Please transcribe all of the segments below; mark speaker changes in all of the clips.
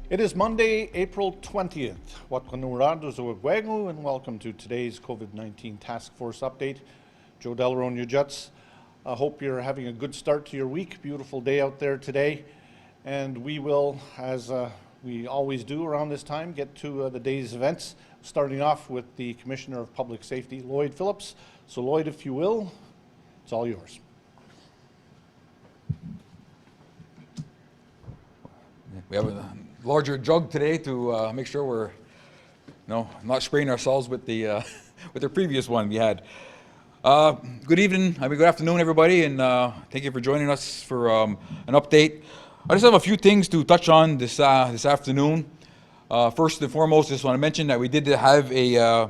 Speaker 1: It is Monday, April 20th. And welcome to today's COVID-19 Task Force update. Joe Delaro and your Jets. I hope you're having a good start to your week. Beautiful day out there today. And we will, as we always do around this time, get to the day's events, starting off with the Commissioner of Public Safety, Lloyd Phillips. So Lloyd, if you will, it's all yours.
Speaker 2: We have a larger jug today to make sure we're not spraying ourselves with the with the previous one we had. Good evening, good afternoon, everybody, and thank you for joining us for an update. I just have a few things to touch on this afternoon. First and foremost, just want to mention that we did have a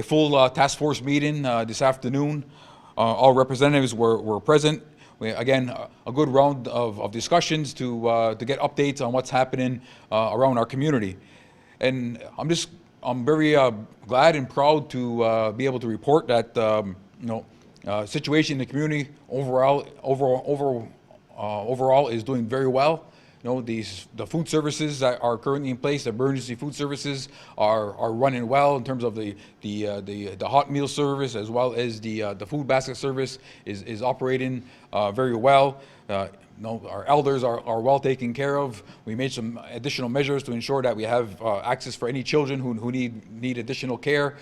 Speaker 2: full task force meeting this afternoon. All representatives were present. Again, a good round of discussions to get updates on what's happening around our community. And I'm very glad and proud to be able to report that situation in the community overall is doing very well. The food services that are currently in place, the emergency food services, are running well in terms of the hot meal service, as well as the food basket service is operating very well. Our elders are well taken care of. We made some additional measures to ensure that we have access for any children who need additional care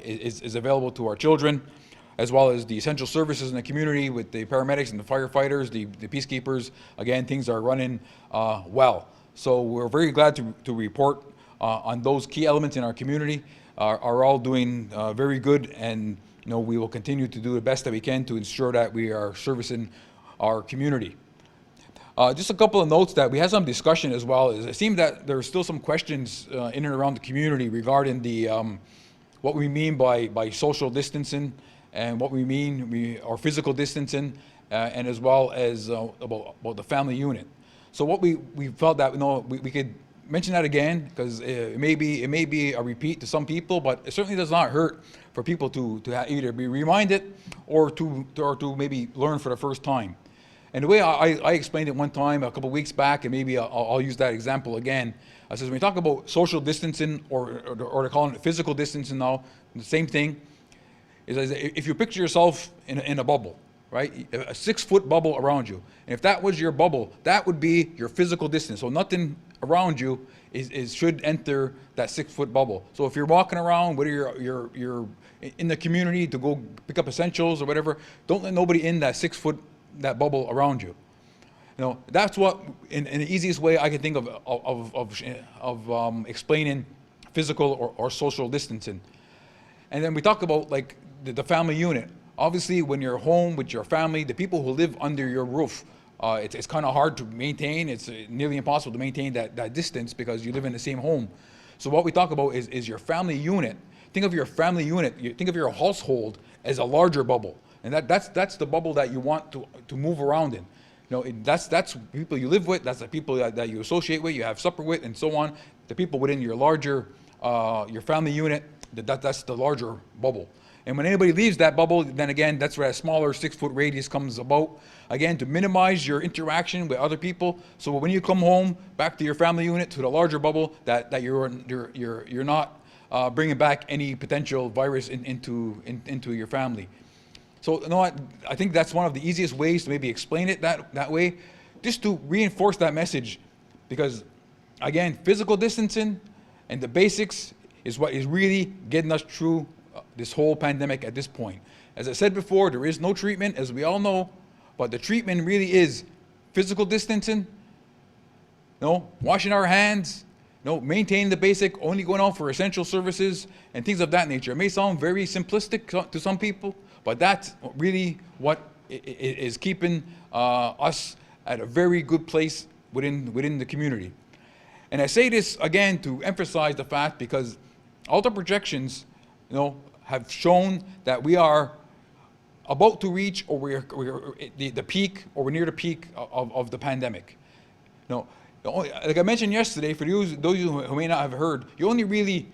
Speaker 2: is available to our children, as well as the essential services in the community with the paramedics and the firefighters, the peacekeepers. Again, things are running well. So we're very glad to report on those key elements in our community are all doing very good, and we will continue to do the best that we can to ensure that we are servicing our community. Just a couple of notes that we had some discussion as well. It seemed that there are still some questions in and around the community regarding the what we mean by social distancing, and what we mean our physical distancing, and as well as about the family unit. So what we felt that we could mention that again, because it may be a repeat to some people, but it certainly does not hurt for people to either be reminded or to maybe learn for the first time. And the way I explained it one time a couple of weeks back, and maybe I'll use that example again. I says when we talk about social distancing, or they're calling it physical distancing now, the same thing. Is if you picture yourself in a bubble, right? A 6-foot bubble around you. And if that was your bubble, that would be your physical distance. So nothing around you should enter that 6-foot bubble. So if you're walking around, whether you're in the community to go pick up essentials or whatever, don't let nobody in that 6-foot that bubble around you. That's what in the easiest way I can think of explaining physical or social distancing. And then we talk about like the family unit. Obviously, when you're home with your family, the people who live under your roof, it's kind of hard to maintain. It's nearly impossible to maintain that distance because you live in the same home. So what we talk about is your family unit. Think of your family unit. Think of your household as a larger bubble, and that's the bubble that you want to move around in. That's people you live with. That's the people that you associate with, you have supper with, and so on. The people within your larger your family unit. That's the larger bubble. And when anybody leaves that bubble, then again, that's where a smaller 6-foot radius comes about. Again, to minimize your interaction with other people. So when you come home, back to your family unit, to the larger bubble, that you're not bringing back any potential virus into your family. So I think that's one of the easiest ways to maybe explain it that way, just to reinforce that message. Because again, physical distancing and the basics is what is really getting us through this whole pandemic at this point. As I said before, there is no treatment, as we all know, but the treatment really is physical distancing, washing our hands, maintaining the basic, only going out for essential services and things of that nature. It may sound very simplistic to some people, but that's really what is keeping us at a very good place within the community. And I say this again to emphasize the fact, because all the projections, have shown that we are about to reach, or we're the peak, or we're near the peak of the pandemic. Like I mentioned yesterday, for those of you who may not have heard, you only really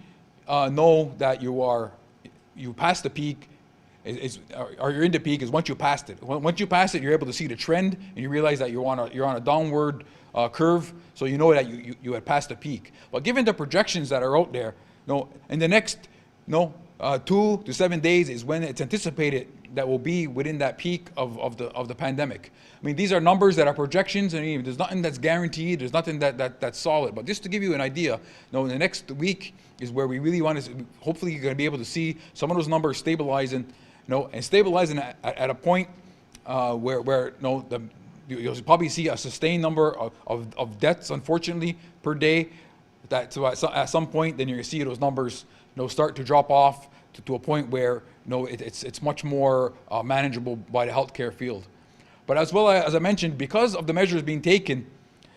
Speaker 2: know that you passed the peak or you're into peak is once you passed it. Once you pass it, you're able to see the trend, and you realize that you're on a downward curve, so you know that you had passed the peak. But given the projections that are out there, in the next 2 to 7 days is when it's anticipated that will be within that peak of the pandemic. I mean, these are numbers that are projections, and there's nothing that's guaranteed. There's nothing that's solid. But just to give you an idea, in the next week is where we really want to. Hopefully, you're going to be able to see some of those numbers stabilizing, and stabilizing at a point where you'll probably see a sustained number of deaths, unfortunately, per day. So at some point, then you're going to see those numbers start to drop off to a point where it's much more manageable by the healthcare field. But as well as I mentioned, because of the measures being taken,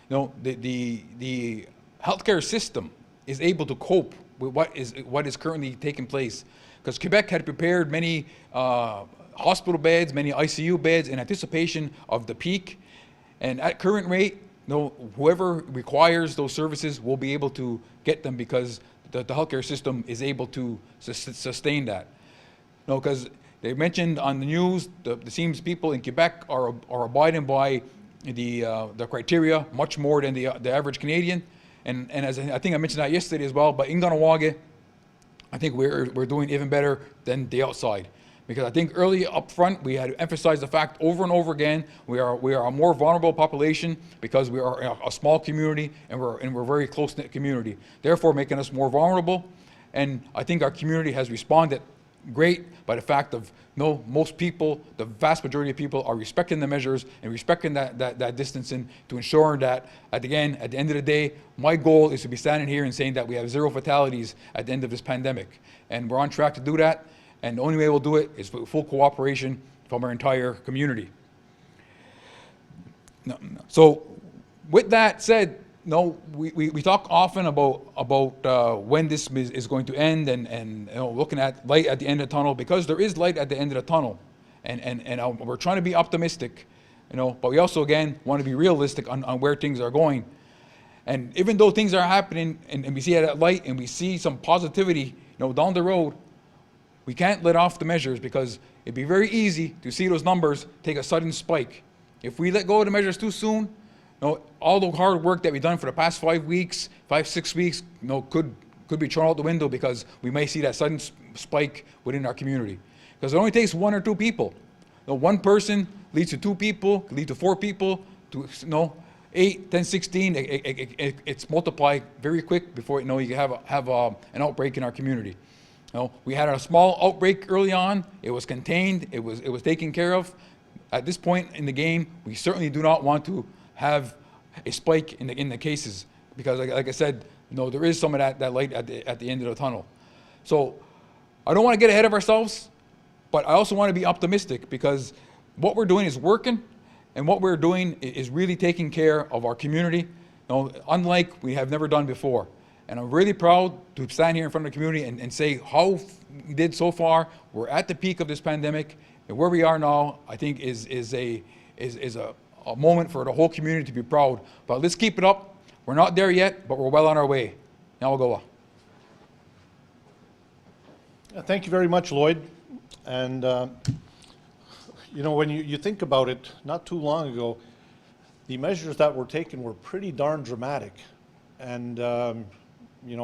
Speaker 2: the healthcare system is able to cope with what is currently taking place. Because Quebec had prepared many hospital beds, many ICU beds in anticipation of the peak, and at current rate, whoever requires those services will be able to get them because the healthcare system is able to sustain that. Because they mentioned on the news, it seems people in Quebec are abiding by the criteria much more than the average Canadian. And as I think I mentioned that yesterday as well, but in Kahnawake, I think we're doing even better than the outside. Because I think early up front, we had to emphasize the fact over and over again, we are a more vulnerable population because we are a small community and we're a very close-knit community, therefore making us more vulnerable. And I think our community has responded great by the fact of most people, the vast majority of people are respecting the measures and respecting that distancing to ensure that at the end of the day, my goal is to be standing here and saying that we have 0 fatalities at the end of this pandemic. And we're on track to do that. And the only way we'll do it is with full cooperation from our entire community. So with that said, we talk often about when this is going to end and looking at light at the end of the tunnel, because there is light at the end of the tunnel. And we're trying to be optimistic, but we also, again, want to be realistic on where things are going. And even though things are happening and we see that light and we see some positivity down the road, we can't let off the measures because it'd be very easy to see those numbers take a sudden spike. If we let go of the measures too soon, all the hard work that we've done for the past 5 weeks, 6 weeks, could be thrown out the window because we may see that sudden spike within our community. Because it only takes 1 or 2 people. One person leads to 2 people, leads to 4 people, to 8, 10, 16. It's multiplied very quick before you have an outbreak in our community. We had a small outbreak early on. It was contained. It was taken care of. At this point in the game, we certainly do not want to have a spike in the cases because, like I said, there is some of that light at the end of the tunnel. So I don't want to get ahead of ourselves, but I also want to be optimistic because what we're doing is working, and what we're doing is really taking care of our community, unlike we have never done before. And I'm really proud to stand here in front of the community and say how we did so far. We're at the peak of this pandemic, and where we are now, I think, is a moment for the whole community to be proud. But let's keep it up. We're not there yet, but we're well on our way. Kahnawake.
Speaker 1: Thank you very much, Lloyd. And when you think about it, not too long ago, the measures that were taken were pretty darn dramatic. And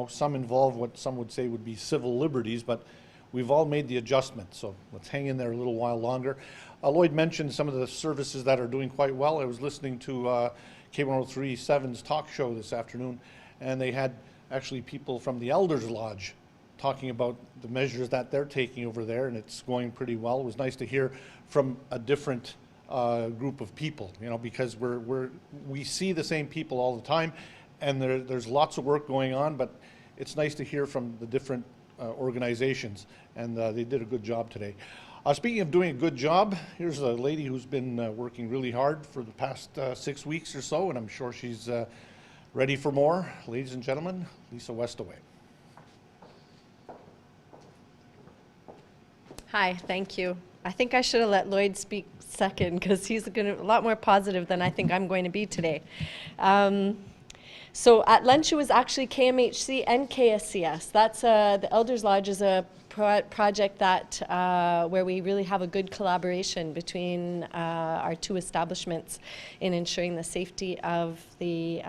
Speaker 1: some involve what some would say would be civil liberties, but we've all made the adjustment, so let's hang in there a little while longer. Lloyd mentioned some of the services that are doing quite well. I was listening to K103.7's talk show this afternoon, and they had actually people from the Elders Lodge talking about the measures that they're taking over there, and it's going pretty well. It was nice to hear from a different group of people, because we see the same people all the time, and there's lots of work going on, but it's nice to hear from the different organizations, and they did a good job today. Speaking of doing a good job, here's a lady who's been working really hard for the past 6 weeks or so, and I'm sure she's ready for more. Ladies and gentlemen, Lisa Westaway.
Speaker 3: Hi, thank you. I think I should have let Lloyd speak second because he's a lot more positive than I think I'm going to be today. So at lunch, it was actually KMHC and KSCS. That's the Elders Lodge is a project that where we really have a good collaboration between our two establishments in ensuring the safety of the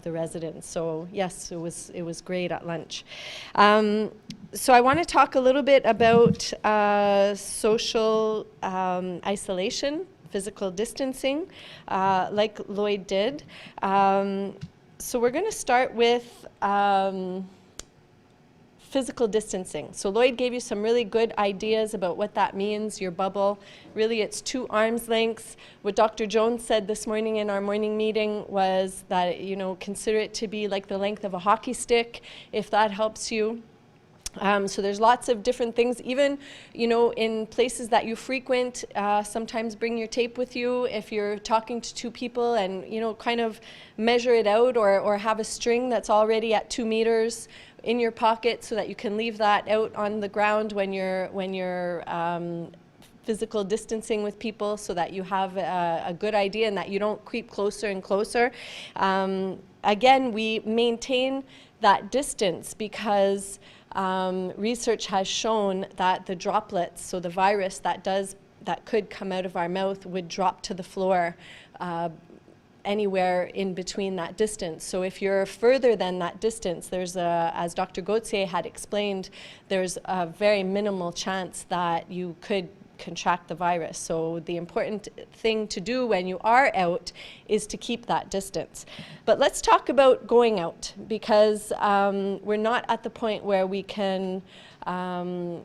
Speaker 3: residents. So yes, it was great at lunch. So I want to talk a little bit about social isolation, physical distancing, like Lloyd did. So we're going to start with physical distancing. So Lloyd gave you some really good ideas about what that means, your bubble. Really, it's 2 arms lengths. What Dr. Jones said this morning in our morning meeting was that, you know, consider it to be like the length of a hockey stick, if that helps you. So there's lots of different things, even, you know, in places that you frequent, sometimes bring your tape with you if you're talking to 2 people and, you know, kind of measure it out, or have a string that's already at 2 meters in your pocket so that you can leave that out on the ground when you're physical distancing with people, so that you have a good idea and that you don't creep closer and closer. Again, we maintain that distance because research has shown that the droplets, so the virus that could come out of our mouth, would drop to the floor anywhere in between that distance. So if you're further than that distance, there's as Dr. Gauthier had explained, there's a very minimal chance that you could contract the virus. So the important thing to do when you are out is to keep that distance. But let's talk about going out, because we're not at the point where we can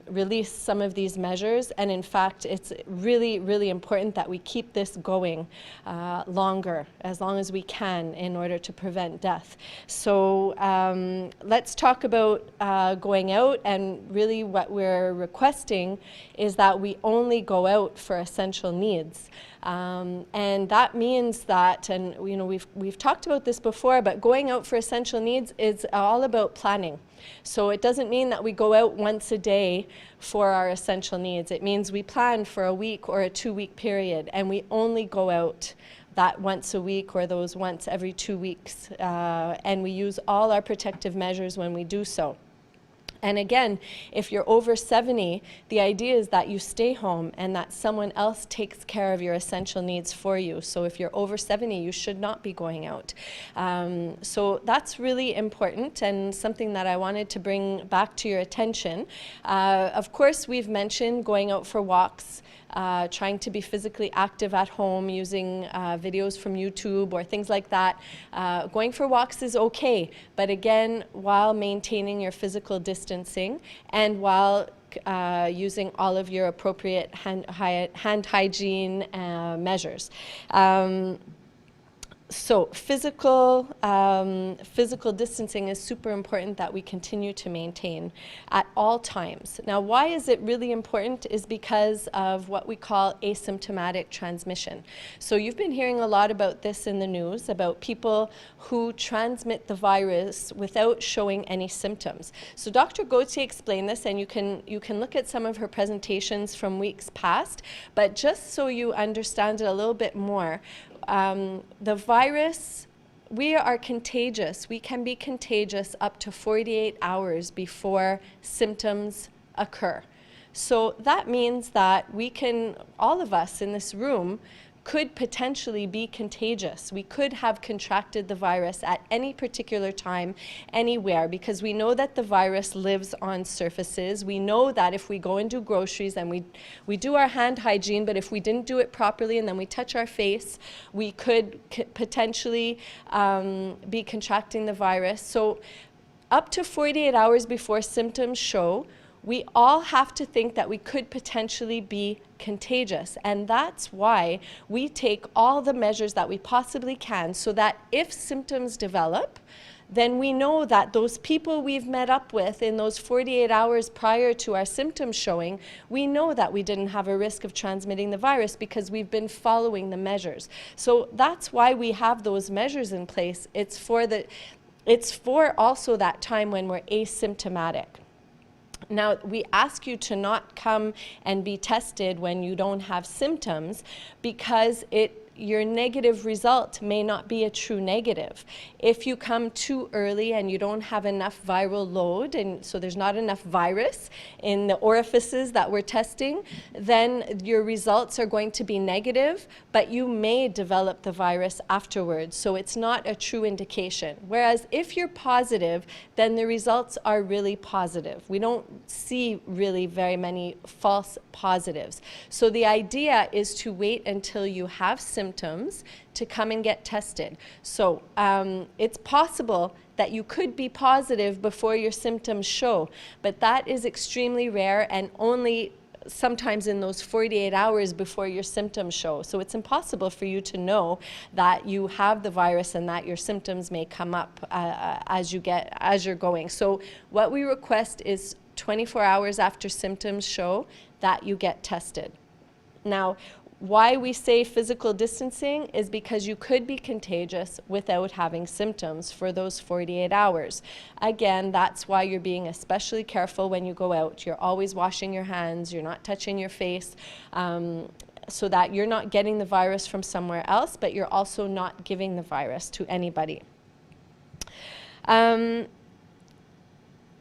Speaker 3: release some of these measures, and in fact it's really, really important that we keep this going longer, as long as we can, in order to prevent death. So let's talk about going out, and really what we're requesting is that we only go out for essential needs. And that means that, and you know, we've talked about this before, but going out for essential needs is all about planning. So it doesn't mean that we go out once a day for our essential needs. It means we plan for a week or a 2-week period, and we only go out that once a week or those once every 2 weeks. And we use all our protective measures when we do so. And again, if you're over 70, the idea is that you stay home and that someone else takes care of your essential needs for you. So if you're over 70, you should not be going out. So that's really important, and something that I wanted to bring back to your attention. Of course, we've mentioned going out for walks, trying to be physically active at home, using videos from YouTube or things like that. Going for walks is okay, but again, while maintaining your physical distancing and while using all of your appropriate hand hygiene measures. So physical distancing is super important that we continue to maintain at all times. Now, why is it really important is because of what we call asymptomatic transmission. So you've been hearing a lot about this in the news, about people who transmit the virus without showing any symptoms. So Dr. Gauthier explained this, and you can look at some of her presentations from weeks past, but just so you understand it a little bit more, the virus, we are contagious. We can be contagious up to 48 hours before symptoms occur. So that means that we can, all of us in this room, could potentially be contagious. We could have contracted the virus at any particular time, anywhere, because we know that the virus lives on surfaces. We know that if we go and do groceries and we do our hand hygiene, but if we didn't do it properly and then we touch our face, we could potentially be contracting the virus. So up to 48 hours before symptoms show, we all have to think that we could potentially be contagious. And that's why we take all the measures that we possibly can, so that if symptoms develop, then we know that those people we've met up with in those 48 hours prior to our symptoms showing, we know that we didn't have a risk of transmitting the virus because we've been following the measures. So that's why we have those measures in place. It's for also that time when we're asymptomatic. Now, we ask you to not come and be tested when you don't have symptoms, because it your negative result may not be a true negative. If you come too early and you don't have enough viral load, and so there's not enough virus in the orifices that we're testing, then your results are going to be negative, but you may develop the virus afterwards. So it's not a true indication. Whereas if you're positive, then the results are really positive. We don't see really very many false positives. So the idea is to wait until you have symptoms to come and get tested. So it's possible that you could be positive before your symptoms show, but that is extremely rare and only sometimes in those 48 hours before your symptoms show. So it's impossible for you to know that you have the virus and that your symptoms may come up as you're going. So what we request is 24 hours after symptoms show that you get tested. Now, why we say physical distancing is because you could be contagious without having symptoms for those 48 hours. Again, that's why you're being especially careful when you go out. You're always washing your hands, you're not touching your face, so that you're not getting the virus from somewhere else, but you're also not giving the virus to anybody.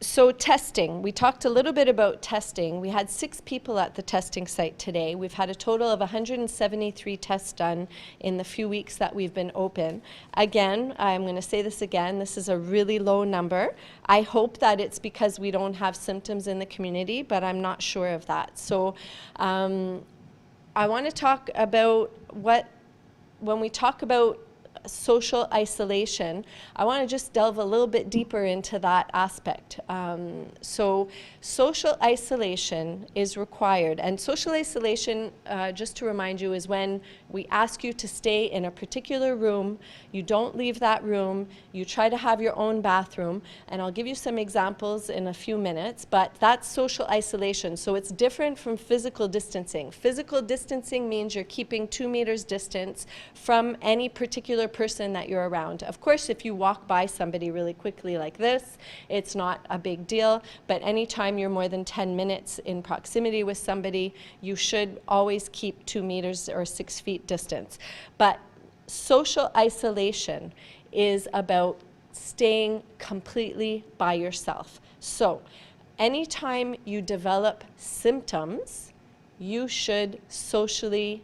Speaker 3: So testing, we talked a little bit about testing. We had 6 people at the testing site today. We've had a total of 173 tests done in the few weeks that we've been open. Again, I'm going to say this again, this is a really low number. I hope that it's because we don't have symptoms in the community, but I'm not sure of that. So I want to talk about when we talk about social isolation, I want to just delve a little bit deeper into that aspect. So social isolation is required, and social isolation, just to remind you, is when we ask you to stay in a particular room, you don't leave that room, you try to have your own bathroom, and I'll give you some examples in a few minutes, but that's social isolation. So it's different from physical distancing. Physical distancing means you're keeping 2 meters distance from any particular person that you're around. Of course, if you walk by somebody really quickly like this, it's not a big deal, but anytime you're more than 10 minutes in proximity with somebody, you should always keep 2 meters or 6 feet distance. But social isolation is about staying completely by yourself. So anytime you develop symptoms, you should socially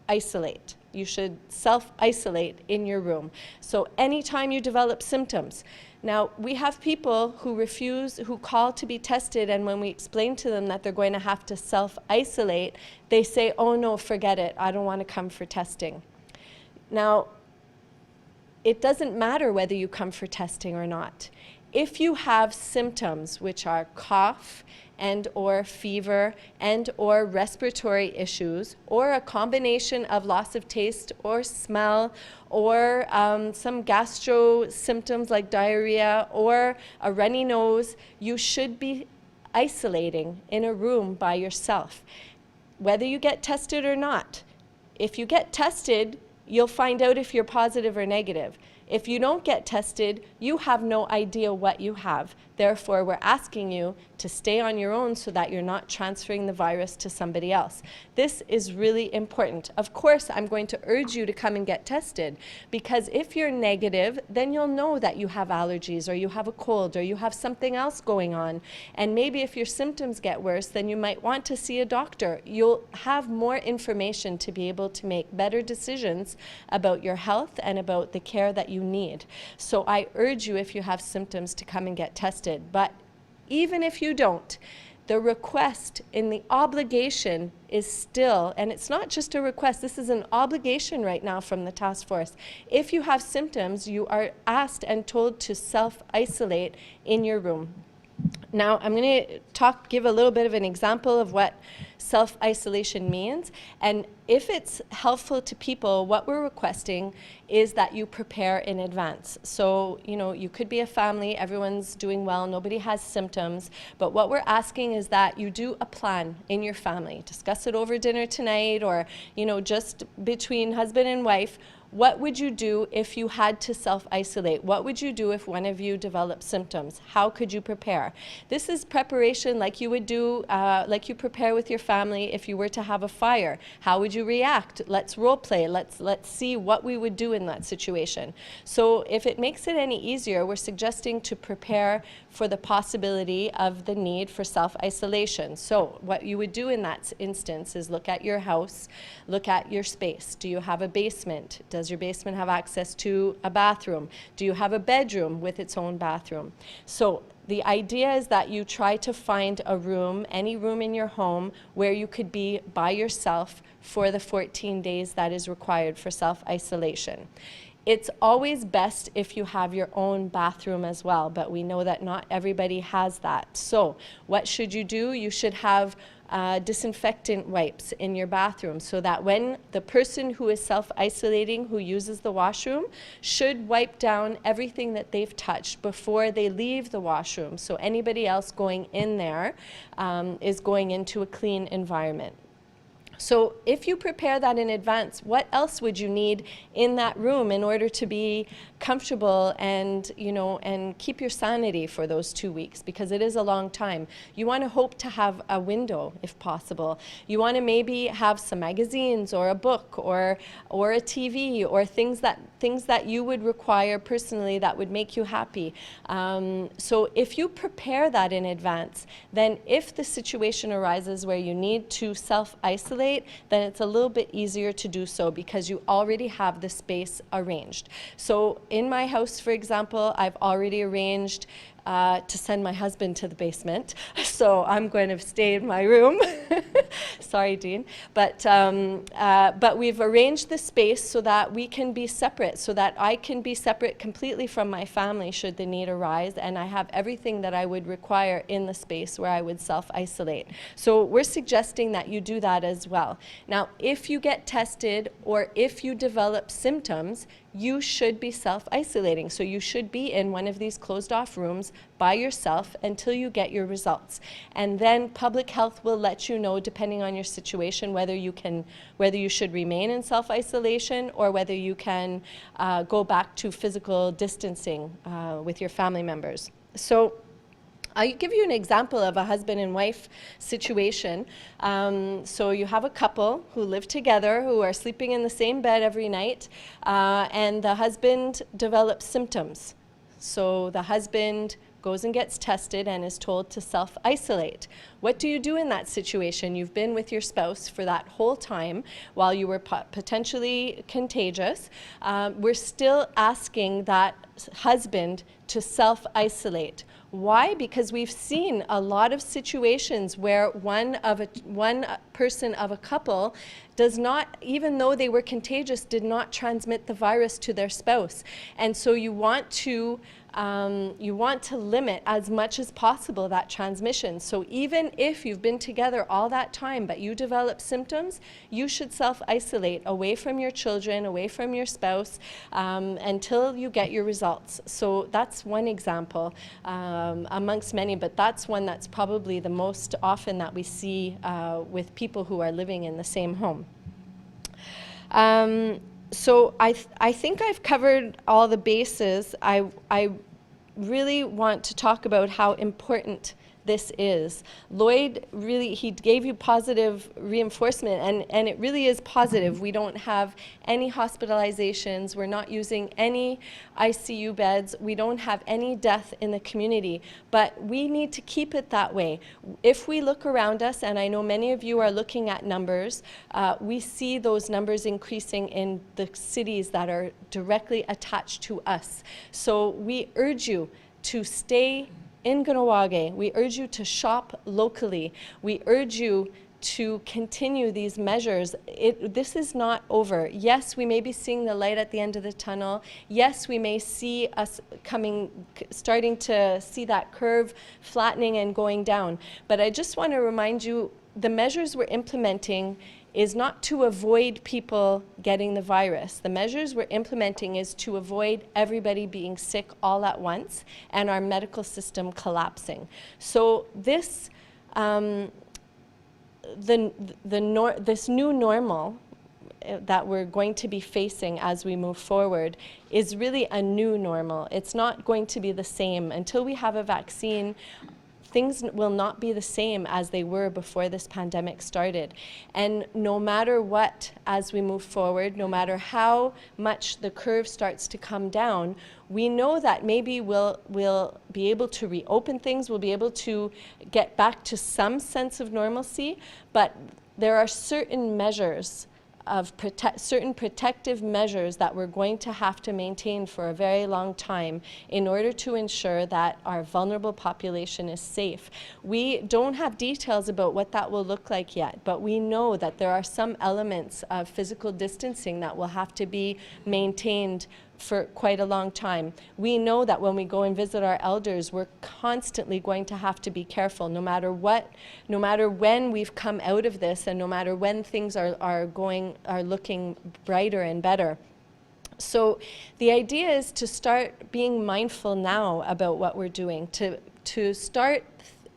Speaker 3: isolate. You should self-isolate in your room. So anytime you develop symptoms. Now, we have people who call to be tested, and when we explain to them that they're going to have to self-isolate, they say, oh no, forget it, I don't want to come for testing. Now, it doesn't matter whether you come for testing or not. If you have symptoms, which are cough and or fever and or respiratory issues, or a combination of loss of taste or smell, or some gastro symptoms like diarrhea or a runny nose, you should be isolating in a room by yourself, whether you get tested or not. If you get tested, you'll find out if you're positive or negative. If you don't get tested, you have no idea what you have. Therefore, we're asking you to stay on your own so that you're not transferring the virus to somebody else. This is really important. Of course, I'm going to urge you to come and get tested, because if you're negative, then you'll know that you have allergies or you have a cold or you have something else going on. And maybe if your symptoms get worse, then you might want to see a doctor. You'll have more information to be able to make better decisions about your health and about the care that you need. So I urge you, if you have symptoms, to come and get tested. But even if you don't, the request and the obligation is still, and it's not just a request, this is an obligation right now from the task force. If you have symptoms, you are asked and told to self-isolate in your room. Now, I'm going to give a little bit of an example of what self-isolation means. And if it's helpful to people, what we're requesting is that you prepare in advance. So, you could be a family, everyone's doing well, nobody has symptoms, but what we're asking is that you do a plan in your family. Discuss it over dinner tonight, or, just between husband and wife. What would you do if you had to self-isolate? What would you do if one of you developed symptoms? How could you prepare? This is preparation like you would do, like you prepare with your family if you were to have a fire. How would you react? Let's role play. Let's see what we would do in that situation. So if it makes it any easier, we're suggesting to prepare for the possibility of the need for self-isolation. So what you would do in that instance is look at your house, look at your space. Do you have a basement? Does your basement have access to a bathroom? Do you have a bedroom with its own bathroom? So the idea is that you try to find a room, any room in your home, where you could be by yourself for the 14 days that is required for self-isolation. It's always best if you have your own bathroom as well, but we know that not everybody has that. So what should you do? You should have disinfectant wipes in your bathroom so that when the person who is self-isolating, who uses the washroom, should wipe down everything that they've touched before they leave the washroom. So anybody else going in there is going into a clean environment. So if you prepare that in advance, what else would you need in that room in order to be comfortable and, you know, and keep your sanity for those 2 weeks, because it is a long time. You want to hope to have a window if possible. You want to maybe have some magazines or a book or a TV or things that you would require personally that would make you happy. So if you prepare that in advance, then if the situation arises where you need to self-isolate, then it's a little bit easier to do so because you already have the space arranged. So in my house, for example, I've already arranged to send my husband to the basement. So I'm going to stay in my room. Sorry, Dean. But we've arranged the space so that we can be separate, so that I can be separate completely from my family should the need arise, and I have everything that I would require in the space where I would self-isolate. So we're suggesting that you do that as well. Now, if you get tested or if you develop symptoms, you should be self-isolating. So you should be in one of these closed-off rooms by yourself until you get your results. And then public health will let you know, depending on your situation, whether you should remain in self-isolation or whether you can go back to physical distancing with your family members. So I'll give you an example of a husband and wife situation. So you have a couple who live together, who are sleeping in the same bed every night, and the husband develops symptoms. So the husband goes and gets tested and is told to self-isolate. What do you do in that situation? You've been with your spouse for that whole time while you were potentially contagious. We're still asking that husband to self-isolate. Why? Because we've seen a lot of situations where one person of a couple does not, even though they were contagious, did not transmit the virus to their spouse. And so you want to limit as much as possible that transmission. So even if you've been together all that time but you develop symptoms, you should self-isolate away from your children, away from your spouse, until you get your results. So that's one example amongst many, but that's one that's probably the most often that we see with people who are living in the same home. So I think I've covered all the bases. I really want to talk about how important this is. Lloyd really, he gave you positive reinforcement, and it really is positive. We don't have any hospitalizations. We're not using any ICU beds. We don't have any death in the community, but we need to keep it that way. If we look around us, and I know many of you are looking at numbers, we see those numbers increasing in the cities that are directly attached to us. So we urge you to stay in Kahnawake. We urge you to shop locally. We urge you to continue these measures. This is not over. Yes, we may be seeing the light at the end of the tunnel. Yes, we may see us starting to see that curve flattening and going down. But I just want to remind you, the measures we're implementing is not to avoid people getting the virus. The measures we're implementing is to avoid everybody being sick all at once and our medical system collapsing. So this, this new normal that we're going to be facing as we move forward is really a new normal. It's not going to be the same. Until we have a vaccine, things will not be the same as they were before this pandemic started. And no matter what, as we move forward, no matter how much the curve starts to come down, we know that maybe we'll be able to reopen things, we'll be able to get back to some sense of normalcy, but there are certain measures of certain protective measures that we're going to have to maintain for a very long time in order to ensure that our vulnerable population is safe. We don't have details about what that will look like yet, but we know that there are some elements of physical distancing that will have to be maintained for quite a long time. We know that when we go and visit our elders, we're constantly going to have to be careful, no matter what, no matter when we've come out of this, and no matter when things are looking brighter and better. So the idea is to start being mindful now about what we're doing, to start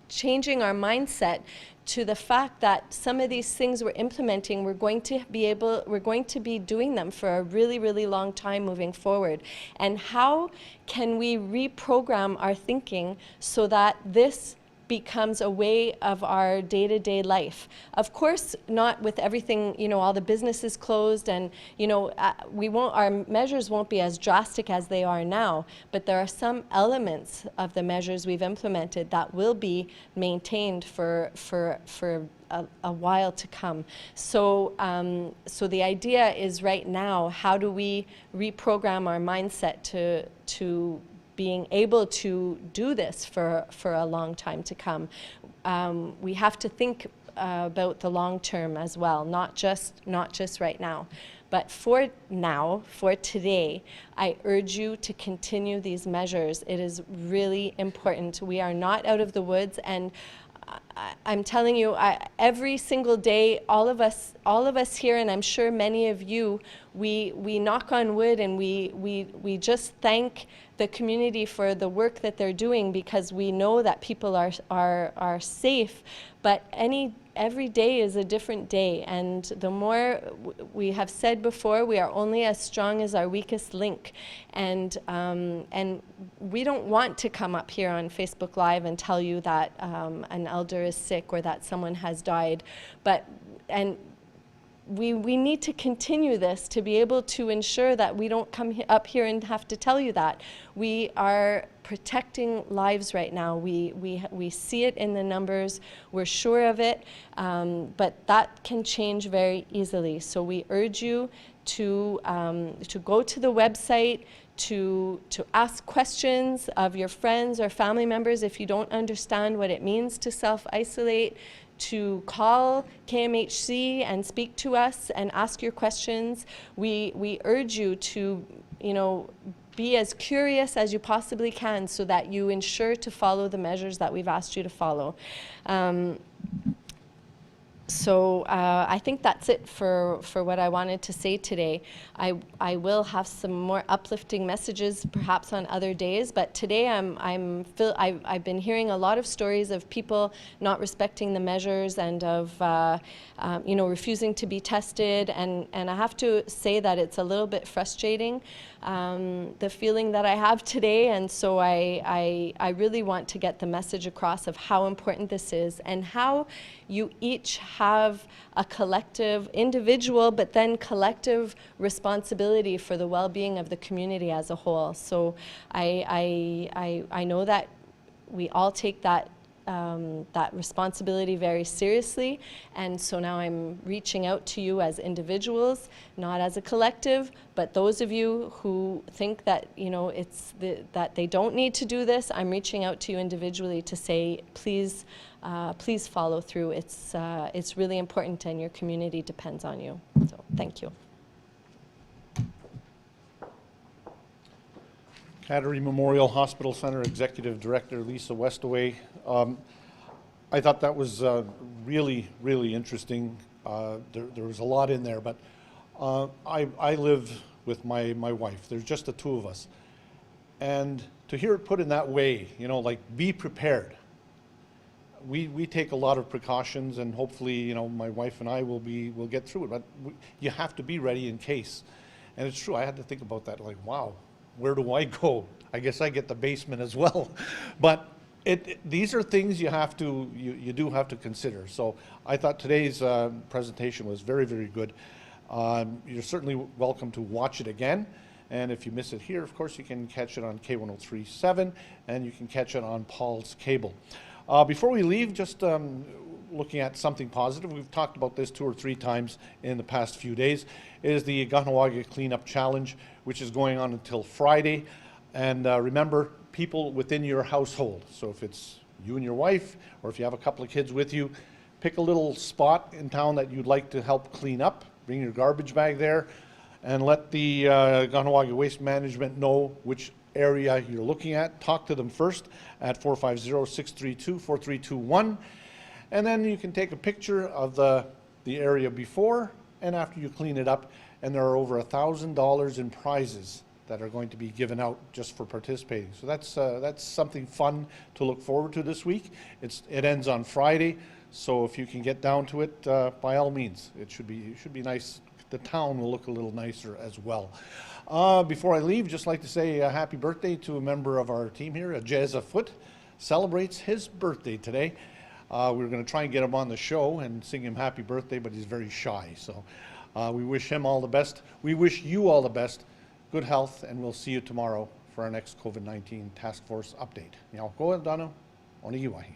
Speaker 3: changing our mindset to the fact that some of these things we're implementing, we're going to be doing them for a really, really long time moving forward. And how can we reprogram our thinking so that this becomes a way of our day-to-day life? Of course, not with everything, all the businesses closed, and our measures won't be as drastic as they are now, but there are some elements of the measures we've implemented that will be maintained for a while to come. So the idea is right now, how do we reprogram our mindset to being able to do this for a long time to come? We have to think about the long term as well, not just right now. But for now, for today, I urge you to continue these measures. It is really important. We are not out of the woods, and I'm telling you, every single day, all of us here, and I'm sure many of you, we knock on wood and we just thank the community for the work that they're doing, because we know that people are safe. But every day is a different day, and the more we have said before, we are only as strong as our weakest link, and we don't want to come up here on Facebook Live and tell you that an elder is sick or that someone has died, and we need to continue this to be able to ensure that we don't come up here and have to tell you that. We are protecting lives right now. We see it in the numbers, we're sure of it, but that can change very easily. So we urge you to go to the website, to ask questions of your friends or family members if you don't understand what it means to self-isolate, to call KMHC and speak to us and ask your questions. We urge you to, be as curious as you possibly can so that you ensure to follow the measures that we've asked you to follow. So I think that's it for what I wanted to say today. I will have some more uplifting messages perhaps on other days, but today I've been hearing a lot of stories of people not respecting the measures and of refusing to be tested, and I have to say that it's a little bit frustrating, the feeling that I have today, and so I really want to get the message across of how important this is and how you each have a collective, individual, but then collective responsibility for the well-being of the community as a whole. So I know that we all take that responsibility very seriously, and so now I'm reaching out to you as individuals, not as a collective, but those of you who think that that they don't need to do this, I'm reaching out to you individually to say, please follow through. It's really important, and your community depends on you. So thank you.
Speaker 1: Kahnawake Memorial Hospital Center Executive Director Lisa Westaway. I thought that was really, really interesting. There was a lot in there, but I live with my wife. There's just the two of us. And to hear it put in that way, like be prepared. we take a lot of precautions, and hopefully, you know, my wife and I will get through it. But you have to be ready in case. And it's true. I had to think about that. Like, wow, where do I go? I guess I get the basement as well. But these are things you do have to consider. So I thought today's presentation was very, very good. You're certainly welcome to watch it again. And if you miss it here, of course, you can catch it on K1037, and you can catch it on Paul's Cable. Before we leave, just looking at something positive, we've talked about this 2 or 3 times in the past few days, is the Kahnawake Cleanup Challenge, which is going on until Friday. And remember, people within your household, so if it's you and your wife, or if you have a couple of kids with you, pick a little spot in town that you'd like to help clean up, bring your garbage bag there, and let the Kahnawake Waste Management know which area you're looking at. Talk to them first at 450-632-4321, and then you can take a picture of the area before and after you clean it up, and there are over $1,000 in prizes that are going to be given out just for participating. So that's something fun to look forward to this week. It ends on Friday, so if you can get down to it, by all means, it should be nice. The town will look a little nicer as well. Before I leave, just like to say a happy birthday to a member of our team here. Jezza Foot celebrates his birthday today. We're going to try and get him on the show and sing him happy birthday, but he's very shy. So we wish him all the best. We wish you all the best. Good health, and we'll see you tomorrow for our next COVID-19 task force update. Now, go ahead, Donna. Onigiwahi.